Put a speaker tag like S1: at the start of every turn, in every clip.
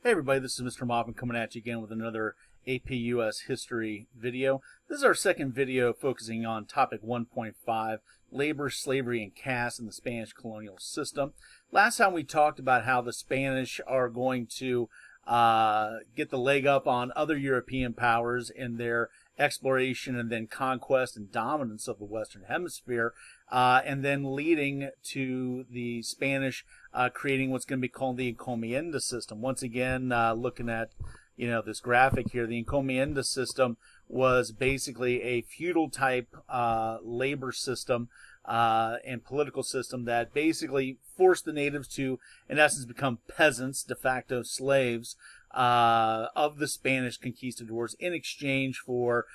S1: Hey everybody, this is Mr. Moffin coming at you again with another APUS history video. This is our second video focusing on topic 1.5, labor, slavery, and caste in the Spanish colonial system. Last time we talked about how the Spanish are going to get the leg up on other European powers in their exploration and then conquest and dominance of the Western Hemisphere, and then leading to the Spanish creating what's going to be called the encomienda system. Once again, looking at this graphic here, the encomienda system was basically a feudal type labor system and political system that basically forced the natives to, in essence, become peasants, de facto slaves of the Spanish conquistadors in exchange for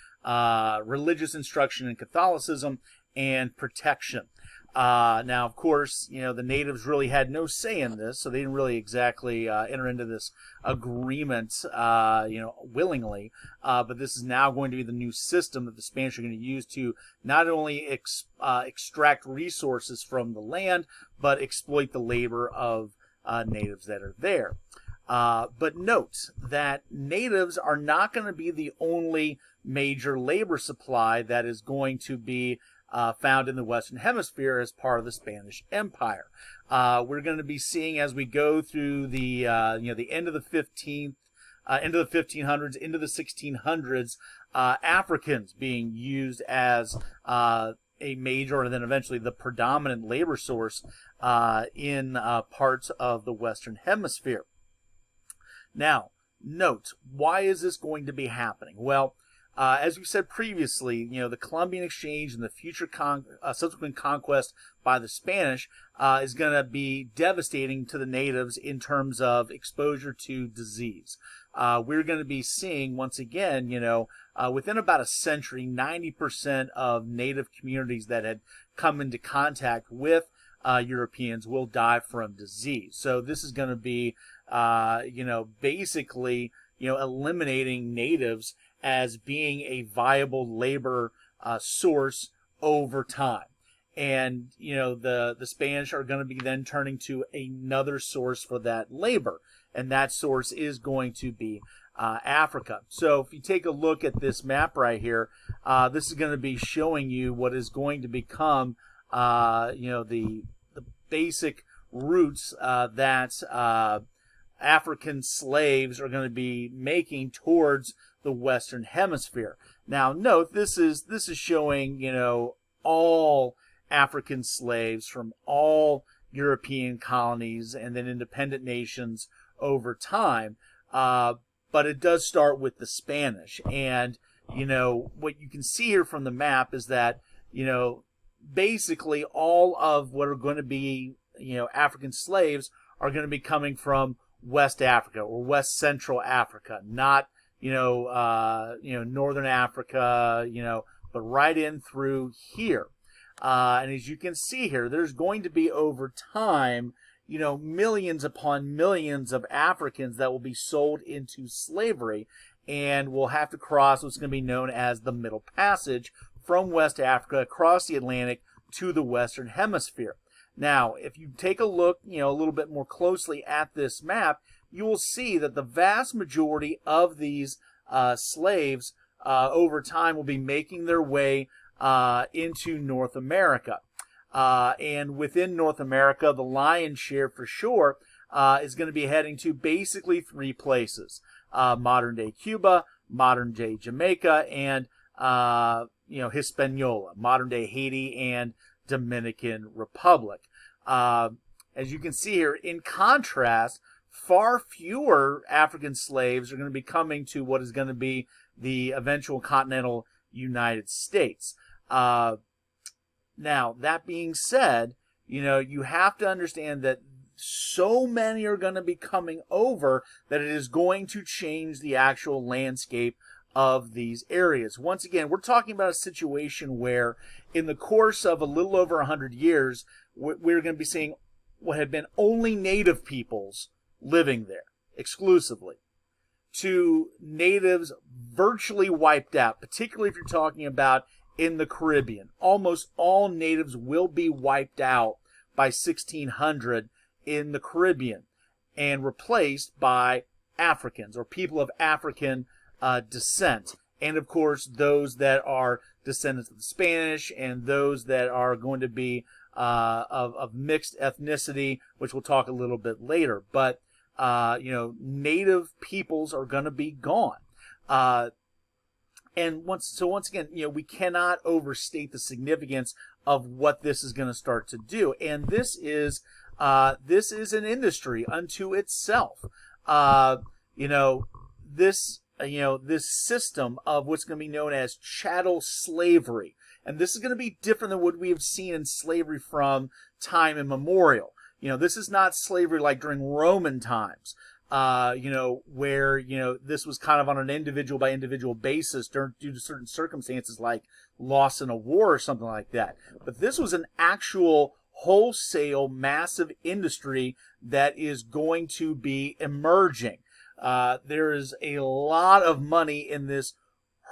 S1: religious instruction in Catholicism and protection. Now, of course, the natives really had no say in this, so they didn't really exactly enter into this agreement, willingly. But this is now going to be the new system that the Spanish are going to use to not only extract resources from the land, but exploit the labor of natives that are there. But note that natives are not going to be the only major labor supply that is going to be found in the Western Hemisphere as part of the Spanish Empire. We're going to be seeing as we go through the the end of the 1500s into the 1600s, Africans being used as a major and then eventually the predominant labor source in parts of the Western Hemisphere. Now, note, why is this going to be happening? Well, as we said previously, the Columbian Exchange and the future subsequent conquest by the Spanish is going to be devastating to the natives in terms of exposure to disease. We're going to be seeing, once again, within about a century, 90% of native communities that had come into contact with Europeans will die from disease. So this is going to be, basically, eliminating natives as being a viable labor source over time. And, the Spanish are going to be then turning to another source for that labor. And that source is going to be Africa. So if you take a look at this map right here, this is going to be showing you what is going to become, the basic routes that African slaves are going to be making towards the Western Hemisphere. Now, note this is showing all African slaves from all European colonies and then independent nations over time. But it does start with the Spanish, and what you can see here from the map is that basically all of what are going to be African slaves are going to be coming from West Africa or West Central Africa, not Northern Africa, but right in through here. And as you can see here, there's going to be over time, millions upon millions of Africans that will be sold into slavery and will have to cross what's going to be known as the Middle Passage from West Africa across the Atlantic to the Western Hemisphere. Now, if you take a look, a little bit more closely at this map, you will see that the vast majority of these slaves over time will be making their way into North America. And within North America, the lion's share for sure is going to be heading to basically three places. Modern-day Cuba, modern-day Jamaica, and Hispaniola, modern-day Haiti and Dominican Republic. As you can see here, in contrast, far fewer African slaves are going to be coming to what is going to be the eventual continental United States. Now, that being said, you have to understand that so many are going to be coming over that it is going to change the actual landscape of these areas. Once again, we're talking about a situation where in the course of a little over 100 years, we're going to be seeing what had been only native peoples living there exclusively to natives virtually wiped out, particularly if you're talking about in the Caribbean. Almost all natives will be wiped out by 1600 in the Caribbean and replaced by Africans or people of African descent. And of course, those that are descendants of the Spanish and those that are going to be of mixed ethnicity, which we'll talk a little bit later. But, native peoples are going to be gone. And once again, we cannot overstate the significance of what this is going to start to do. And this is an industry unto itself. This system of what's going to be known as chattel slavery. And this is going to be different than what we have seen in slavery from time immemorial. This is not slavery like during Roman times, where, this was kind of on an individual by individual basis due to certain circumstances like loss in a war or something like that. But this was an actual wholesale massive industry that is going to be emerging. There is a lot of money in this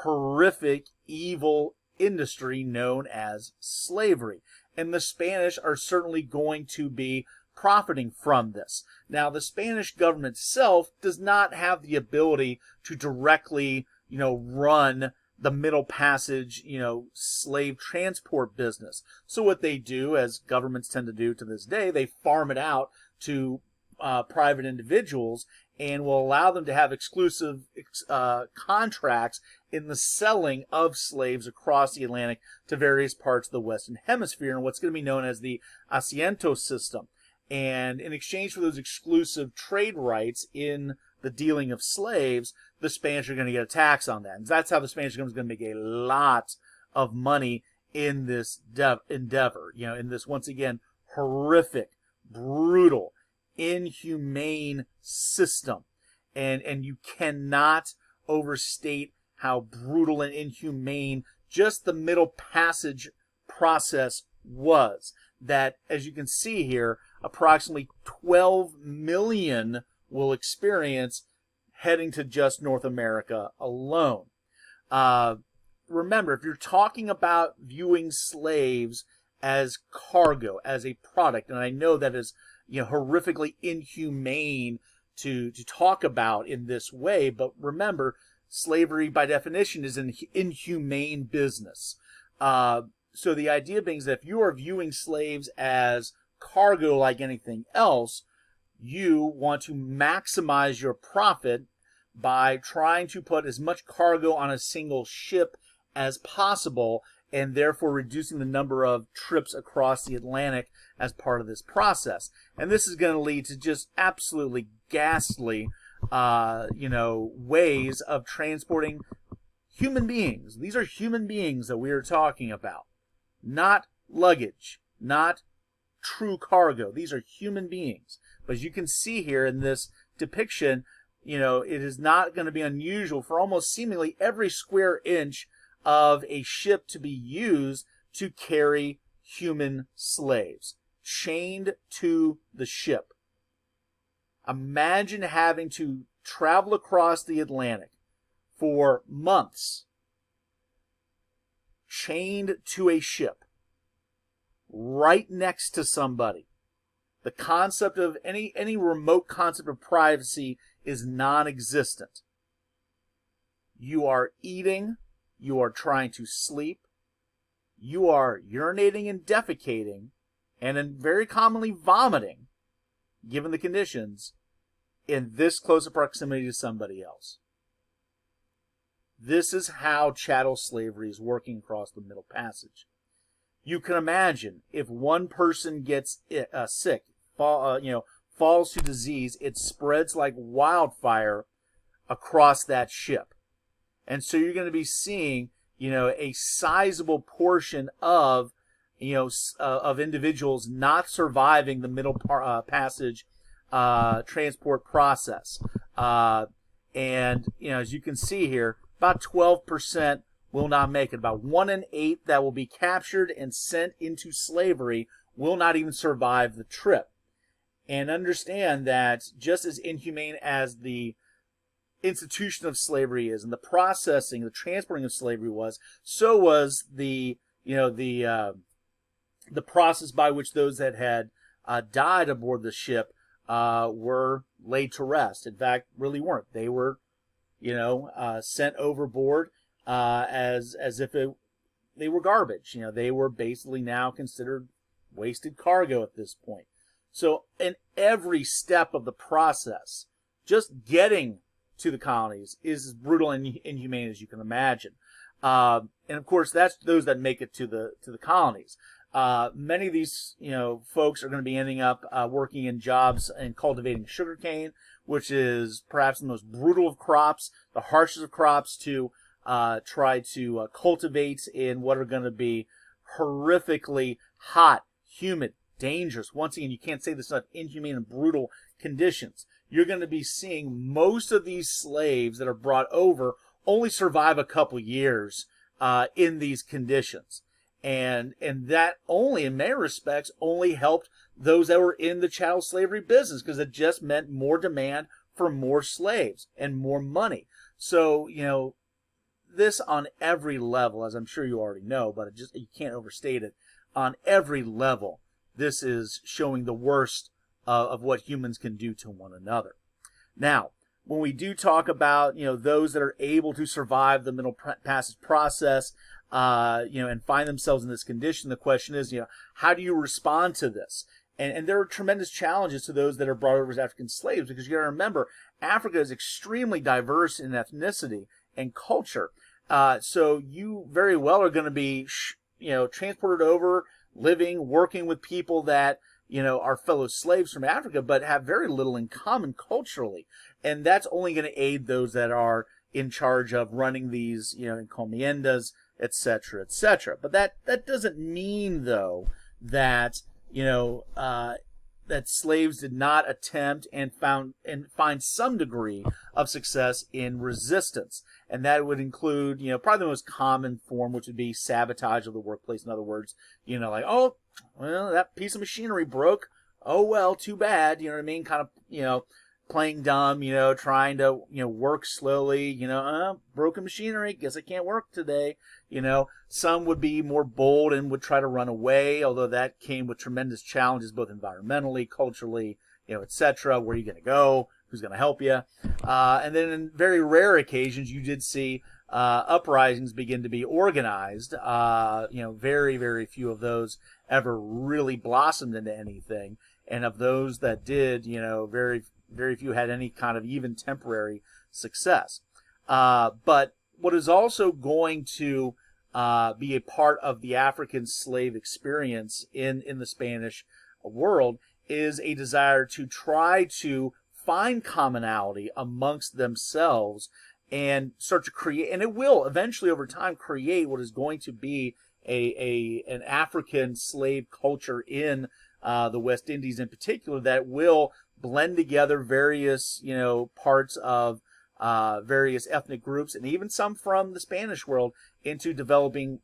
S1: horrific, evil industry known as slavery. And the Spanish are certainly going to be profiting from this. Now, the Spanish government itself does not have the ability to directly, run the Middle Passage, slave transport business. So what they do, as governments tend to do to this day, they farm it out to private individuals and will allow them to have exclusive contracts in the selling of slaves across the Atlantic to various parts of the Western Hemisphere in what's going to be known as the asiento system. And in exchange for those exclusive trade rights in the dealing of slaves, the Spanish are going to get a tax on that. And that's how the Spanish government is going to make a lot of money in this endeavor. In this, once again, horrific, brutal, inhumane system. And you cannot overstate how brutal and inhumane just the Middle Passage process was. That, as you can see here, approximately 12 million will experience heading to just North America alone. Remember, if you're talking about viewing slaves as cargo, as a product, and I know that is horrifically inhumane to talk about in this way, but remember, slavery by definition is an inhumane business. So the idea being is that if you are viewing slaves as cargo like anything else, you want to maximize your profit by trying to put as much cargo on a single ship as possible, and therefore reducing the number of trips across the Atlantic as part of this process. And this is going to lead to just absolutely ghastly, ways of transporting human beings. These are human beings that we are talking about. Not luggage, not true cargo. These are human beings. But as you can see here in this depiction, it is not going to be unusual for almost seemingly every square inch of a ship to be used to carry human slaves, chained to the ship. Imagine having to travel across the Atlantic for months, chained to a ship, right next to somebody. The concept of any remote concept of privacy is non-existent. You are eating, you are trying to sleep, you are urinating and defecating, and then very commonly vomiting, given the conditions, in this close a proximity to somebody else. This is how chattel slavery is working across the Middle Passage. You can imagine if one person gets sick, falls to disease, it spreads like wildfire across that ship. And so you're going to be seeing, a sizable portion of, of individuals not surviving the Middle Passage transport process. And, as you can see here, about 12% will not make it. About 1 in 8 that will be captured and sent into slavery will not even survive the trip. And understand that just as inhumane as the institution of slavery is, and the processing, the transporting of slavery was, so was the process by which those that had died aboard the ship were laid to rest. In fact, really weren't. They were, sent overboard as if they were garbage. They were basically now considered wasted cargo at this point. So in every step of the process, just getting to the colonies is as brutal and inhumane as you can imagine. And of course, that's those that make it to the colonies. Many of these, folks are going to be ending up working in jobs and cultivating sugarcane, which is perhaps the most brutal of crops, the harshest of crops to try to cultivate in what are going to be horrifically hot, humid, dangerous. Once again, you can't say this enough, inhumane and brutal conditions. You're going to be seeing most of these slaves that are brought over only survive a couple years in these conditions. And that only, in many respects, only helped those that were in the chattel slavery business, because it just meant more demand for more slaves and more money. So, this on every level, as I'm sure you already know, but you can't overstate it. On every level, this is showing the worst of what humans can do to one another. Now, when we do talk about, those that are able to survive the Middle Passage process, and find themselves in this condition, the question is, how do you respond to this? And there are tremendous challenges to those that are brought over as African slaves, because you got to remember, Africa is extremely diverse in ethnicity and culture. So you very well are going to be, transported over, living, working with people that, are fellow slaves from Africa, but have very little in common culturally. And that's only going to aid those that are in charge of running these, encomiendas, etc., etc. But that doesn't mean, though, that, that slaves did not attempt and find some degree of success in resistance. And that would include, probably the most common form, which would be sabotage of the workplace. In other words, like, oh, well, that piece of machinery broke. Oh, well, too bad. You know what I mean? Kind of, playing dumb, trying to, work slowly, broken machinery, guess I can't work today. Some would be more bold and would try to run away, although that came with tremendous challenges, both environmentally, culturally, etc. Where are you going to go? Who's going to help you? And then in very rare occasions, you did see uprisings begin to be organized. Very, very few of those ever really blossomed into anything. And of those that did, very, very few had any kind of even temporary success. But what is also going to be a part of the African slave experience in the Spanish world is a desire to try to find commonality amongst themselves and start to create, and it will eventually over time create what is going to be an African slave culture in the West Indies in particular, that will blend together various, parts of various ethnic groups, and even some from the Spanish world, into developing,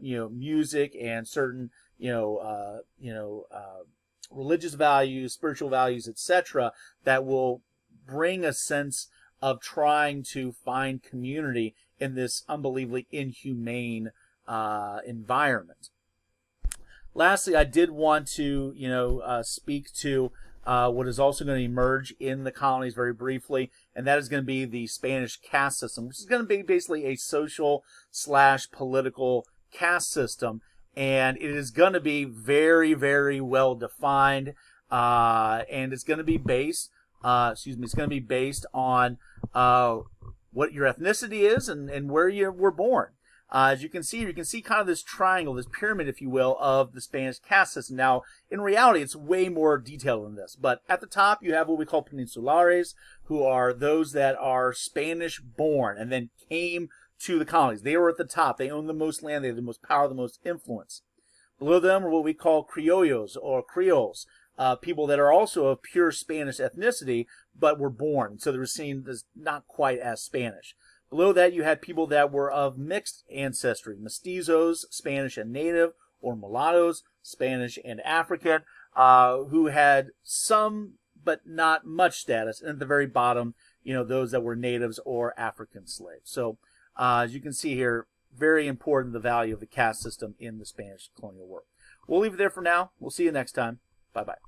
S1: music and certain, religious values, spiritual values, etc., that will bring a sense of trying to find community in this unbelievably inhumane environment. Lastly, I did want to, speak to what is also going to emerge in the colonies very briefly, and that is going to be the Spanish caste system, which is going to be basically a social/political caste system, and it is going to be very, very well defined, and it's going to be based, it's going to be based on what your ethnicity is and where you were born. As you can see kind of this triangle, this pyramid, if you will, of the Spanish caste system. Now, in reality, it's way more detailed than this. But at the top, you have what we call peninsulares, who are those that are Spanish-born and then came to the colonies. They were at the top. They owned the most land. They had the most power, the most influence. Below them are what we call criollos or creoles, people that are also of pure Spanish ethnicity, but were born. So they were seen as not quite as Spanish. Below that, you had people that were of mixed ancestry, mestizos, Spanish and native, or mulattoes, Spanish and African, who had some but not much status. And at the very bottom, those that were natives or African slaves. So, as you can see here, very important, the value of the caste system in the Spanish colonial world. We'll leave it there for now. We'll see you next time. Bye-bye.